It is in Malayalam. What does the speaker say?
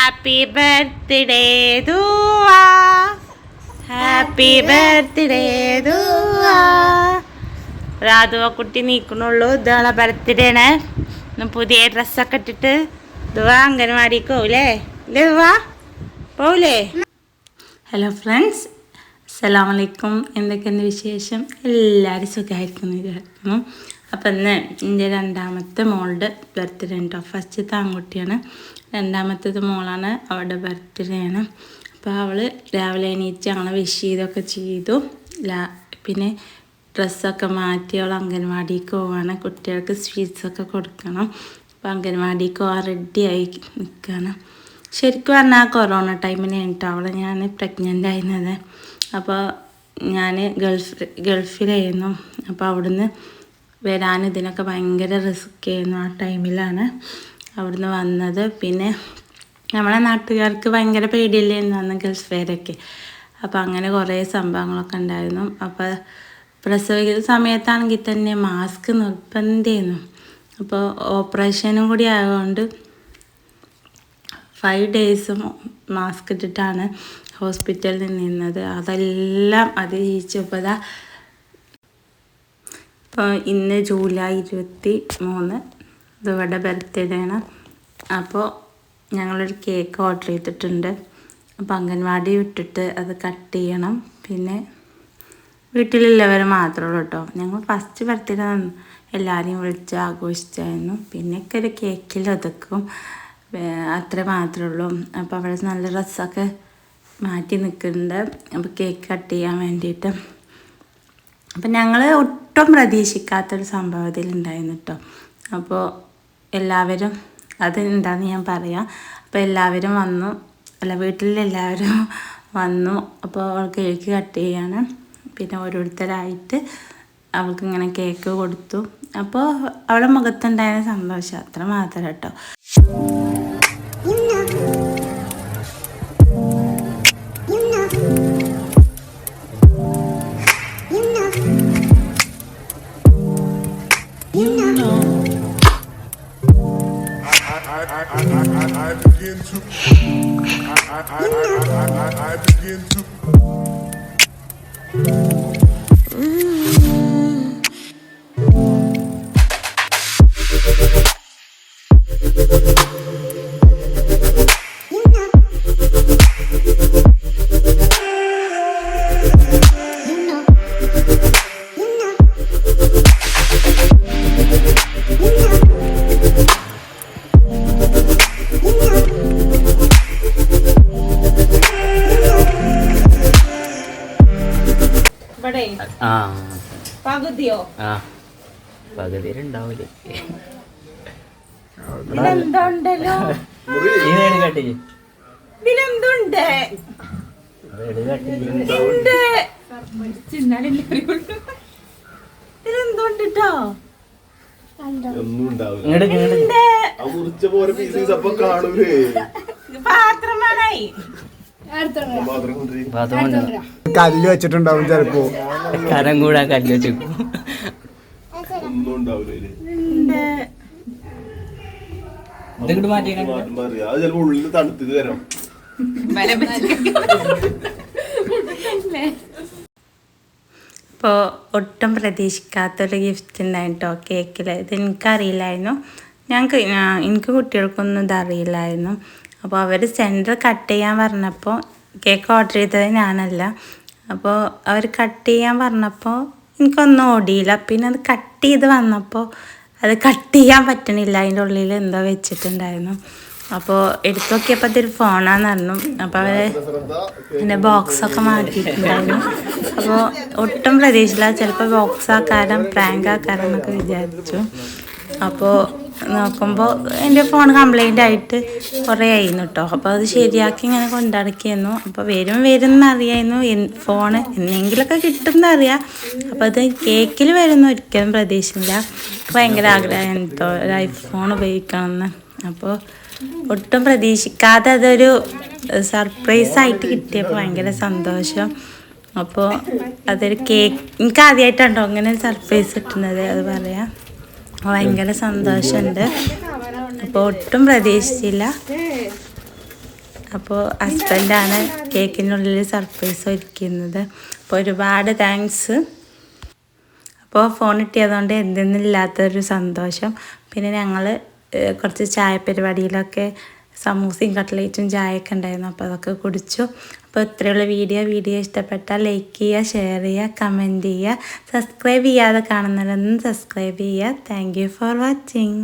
Happy birthday Dua, happy birthday Dua. രാധുവ കുട്ടി നീക്കണുള്ളൂ. ഇതാളെ ബർത്ത്ഡേ ആണ്. പുതിയ ഡ്രസ്സൊക്കെ ഇട്ടിട്ട് ദുവ അംഗൻവാടിക്ക് പോവില്ലേ? ഇല്ലേ ദുവ? പോവില്ലേ? ഹലോ ഫ്രണ്ട്സ്, അസ്സലാമലൈക്കും. എന്തൊക്കെയുണ്ട് വിശേഷം? എല്ലാവരും സുഖമായിരിക്കുന്നു വിചാരിക്കുന്നു. അപ്പം ഇന്ന് എൻ്റെ രണ്ടാമത്തെ മോളുടെ ബർത്ത്ഡേ ഉണ്ടോ. ഫസ്റ്റത്തെ ആൺകുട്ടിയാണ്, രണ്ടാമത്തേത് മോളാണ്. അവളുടെ ബർത്ത്ഡേ ആണ്. അപ്പോൾ അവൾ രാവിലെ എണീറ്റ് ഞങ്ങൾ വിഷ് ചെയ്തൊക്കെ ചെയ്തു. പിന്നെ ഡ്രസ്സൊക്കെ മാറ്റി അവൾ അംഗൻവാടിക്ക് പോവാണ്. കുട്ടികൾക്ക് സ്വീറ്റ്സൊക്കെ കൊടുക്കണം. അപ്പോൾ അംഗൻവാടിക്ക് പോകാൻ റെഡിയായി നിൽക്കുകയാണ്. ശരിക്കും പറഞ്ഞാൽ കൊറോണ ടൈമിന് കേട്ടോ അവളെ ഞാൻ പ്രഗ്നൻ്റ് ആയിരുന്നത്. അപ്പോൾ ഞാൻ ഗൾഫിലായിരുന്നു. അപ്പോൾ അവിടുന്ന് വരാൻ ഇതിനൊക്കെ ഭയങ്കര റിസ്ക് ആയിരുന്നു. ആ ടൈമിലാണ് അവിടുന്ന് വന്നത്. പിന്നെ നമ്മളെ നാട്ടുകാർക്ക് ഭയങ്കര പേടിയില്ലായിരുന്നു അന്ന് ഗൾഫുകാരൊക്കെ. അപ്പോൾ അങ്ങനെ കുറേ സംഭവങ്ങളൊക്കെ ഉണ്ടായിരുന്നു. അപ്പോൾ പ്രസവിക്കുന്ന സമയത്താണെങ്കിൽ തന്നെ മാസ്ക് നിർബന്ധമായിരുന്നു. അപ്പോൾ ഓപ്പറേഷനും കൂടി ആയതുകൊണ്ട് 5 days മാസ്ക് ഇട്ടിട്ടാണ് ഹോസ്പിറ്റലിൽ നിന്നത്. അതെല്ലാം അതിജീവിച്ചപ്പോൾ ഇപ്പോൾ ഇന്ന് ജൂലൈ 23 ഇവരുടെ ബർത്ത്ഡേ ആണ്. അപ്പോൾ ഞങ്ങളൊരു കേക്ക് ഓർഡർ ചെയ്തിട്ടുണ്ട്. അപ്പോൾ അംഗൻവാടി വിട്ടിട്ട് അത് കട്ട് ചെയ്യണം. പിന്നെ വീട്ടിലുള്ളവർ മാത്രമേ ഉള്ളൂ കേട്ടോ. ഞങ്ങൾ ഫസ്റ്റ് ബർത്ത്ഡേ എല്ലാവരെയും വിളിച്ച് ആഘോഷിച്ചായിരുന്നു. പിന്നെയൊക്കെ ഒരു കേക്കിൽ ഒതുക്കും, അത്ര മാത്രമേ ഉള്ളൂ. അപ്പോൾ അവിടെ നല്ല ഡ്രസ്സൊക്കെ മാറ്റി നിൽക്കുന്നുണ്ട്. അപ്പോൾ കേക്ക് കട്ട് ചെയ്യാൻ വേണ്ടിയിട്ട്. അപ്പം ഞങ്ങൾ ഒട്ടും പ്രതീക്ഷിക്കാത്തൊരു സംഭവം ഇതിലുണ്ടായിരുന്നു കേട്ടോ. അപ്പോൾ എല്ലാവരും അതെന്താണെന്ന് ഞാൻ പറയാം. അപ്പോൾ എല്ലാവരും വന്നു, വീട്ടിലെല്ലാവരും വന്നു. അപ്പോൾ അവൾ കേക്ക് കട്ട് ചെയ്യാണ്. പിന്നെ ഓരോരുത്തരായിട്ട് അവൾക്ക് ഇങ്ങനെ കേക്ക് കൊടുത്തു. അപ്പോൾ അവളുടെ മുഖത്തുണ്ടായിരുന്ന സന്തോഷം അത്ര മാത്രം കേട്ടോ. പകുതിയോ? പകുതി ഉണ്ടാവില്ലേ? ഇതിലെന്തോണ്ടല്ലോ? ഇതിലെന്തുണ്ട്? ഇതിലെന്തോണ്ടിട്ടോ? പാത്രമാണായി കല്ല് വെച്ചിട്ടുണ്ടാവും ചിലപ്പോ. കരം കൂടാ കല്ല് വെച്ചു. ഇപ്പോൾ ഒട്ടും പ്രതീക്ഷിക്കാത്തൊരു ഗിഫ്റ്റ് ഉണ്ടായിട്ടോ കേക്കിൽ. ഇത് എനിക്കറിയില്ലായിരുന്നു. എനിക്ക് കുട്ടികൾക്കൊന്നും ഇതറിയില്ലായിരുന്നു. അപ്പോൾ അവർ സെൻറ്റർ കട്ട് ചെയ്യാൻ പറഞ്ഞപ്പോൾ, കേക്ക് ഓർഡർ ചെയ്തത് ഞാനല്ല, അപ്പോൾ അവർ കട്ട് ചെയ്യാൻ പറഞ്ഞപ്പോൾ എനിക്കൊന്നും ഓടിയില്ല. പിന്നെ അത് കട്ട് ചെയ്ത് വന്നപ്പോൾ അത് കട്ട് ചെയ്യാൻ പറ്റണില്ല. അതിൻ്റെ ഉള്ളിൽ എന്തോ വെച്ചിട്ടുണ്ടായിരുന്നു. അപ്പോൾ എടുത്തു നോക്കിയപ്പോൾ അതൊരു ഫോണാന്ന് പറഞ്ഞു. അപ്പോൾ അവർ എൻ്റെ ബോക്സൊക്കെ മാറ്റിയിട്ടുണ്ടായിരുന്നു. അപ്പോൾ ഒട്ടും പ്രതീക്ഷിച്ചില്ല. ചിലപ്പോൾ ബോക്സ് ആക്കാരം പ്രാങ്ക് ആക്കാരം എന്നൊക്കെ വിചാരിച്ചു. അപ്പോൾ നോക്കുമ്പോൾ എൻ്റെ ഫോൺ കംപ്ലൈൻ്റ് ആയിട്ട് കുറേ ആയിരുന്നു കേട്ടോ. അപ്പോൾ അത് ശരിയാക്കി ഇങ്ങനെ കൊണ്ടടക്കിയിരുന്നു. അപ്പോൾ വരും എന്നറിയായിരുന്നു ഫോണ് എന്തെങ്കിലുമൊക്കെ കിട്ടുമെന്നറിയാം. അപ്പോൾ അത് കേക്കിൽ വരുന്ന ഒരിക്കലും പ്രതീക്ഷിച്ചില്ല. ഭയങ്കര ആഗ്രഹമായിരുന്നു കേട്ടോ ഒരു ഐഫോൺ ഉപയോഗിക്കണമെന്ന്. അപ്പോൾ ഒട്ടും പ്രതീക്ഷിക്കാതെ അതൊരു സർപ്രൈസായിട്ട് കിട്ടിയപ്പോൾ ഭയങ്കര സന്തോഷം. അപ്പോൾ അതൊരു കേക്ക് എനിക്ക് ആദ്യമായിട്ടാണോ അങ്ങനെ ഒരു സർപ്രൈസ് കിട്ടുന്നത്, അത് പറയാം. ഭയങ്കര സന്തോഷമുണ്ട്. അപ്പോൾ ഒട്ടും പ്രതീക്ഷിച്ചില്ല. അപ്പോൾ ഹസ്ബൻഡാണ് കേക്കിനുള്ളിൽ സർപ്രൈസ് ഒരുക്കുന്നത്. അപ്പോൾ ഒരുപാട് താങ്ക്സ്. അപ്പോൾ ഫോൺ കിട്ടിയതുകൊണ്ട് എന്തെന്നില്ലാത്തൊരു സന്തോഷം. പിന്നെ ഞങ്ങൾ കുറച്ച് ചായ പരിപാടിയിലൊക്കെ സമൂസയും കട്ട്ലേറ്റും ചായയൊക്കെ ഉണ്ടായിരുന്നു. അപ്പോൾ അതൊക്കെ കുടിച്ചു. അപ്പോൾ ഇത്രയുള്ള വീഡിയോ ഇഷ്ടപ്പെട്ടാൽ ലൈക്ക് ചെയ്യുക, ഷെയർ ചെയ്യുക, കമൻറ്റ് ചെയ്യുക. സബ്സ്ക്രൈബ് ചെയ്യാതെ കാണുന്നവരൊന്നും സബ്സ്ക്രൈബ് ചെയ്യുക. Thank you for watching.